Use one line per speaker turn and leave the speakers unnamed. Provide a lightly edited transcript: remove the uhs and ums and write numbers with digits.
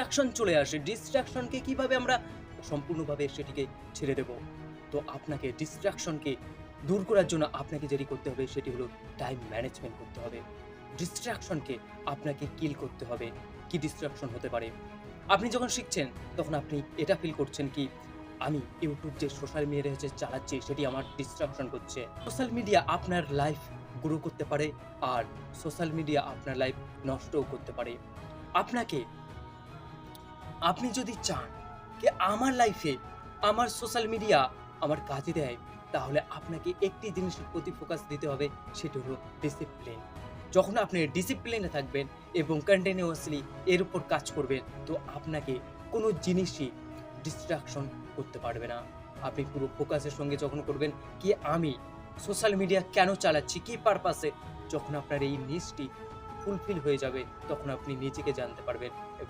Distraction চলে আসে। ডিস্ট্রাকশনকে কিভাবে আমরা সম্পূর্ণভাবে সেটিকে ছেড়ে দেব? তো আপনাকে ডিস্ট্রাকশনকে দূর করার জন্য আপনাকে যেটি করতে হবে সেটি হলো টাইম ম্যানেজমেন্ট করতে হবে। ডিস্ট্রাকশনকে আপনাকে কিল করতে হবে। কি ডিস্ট্রাকশন হতে পারে? আপনি যখন শিখছেন তখন আপনি এটা ফিল করছেন কি আমি YouTube যে সোশ্যাল মিডিয়া যে চালাচ্ছি সেটি আমার ডিস্ট্রাকশন করছে। সোশ্যাল মিডিয়া আপনার লাইফ গ্রো করতে পারে আর সোশ্যাল মিডিয়া আপনার লাইফ নষ্টও করতে পারে। আপনাকে আপনি যদি চান যে আমার লাইফে আমার সোশ্যাল মিডিয়া আমার কাজে দেয়, তাহলে আপনাকে একটি জিনিসের প্রতি ফোকাস দিতে হবে, সেটি হলো ডিসিপ্লিন। যখন আপনি ডিসিপ্লিনে থাকবেন এবং কন্টিনিউয়াসলি এর উপর কাজ করবেন, তো আপনাকে কোনো জিনিসই ডিস্ট্রাকশন করতে পারবে না। আপনি পুরো ফোকাসের সঙ্গে যখন করবেন কি আমি সোশ্যাল মিডিয়া কেন চালাচ্ছি, কি পারপাসে, যখন আপনার এই নিডসটি ফুলফিল হয়ে যাবে, তখন আপনি নিজেকে জানতে পারবেন এবং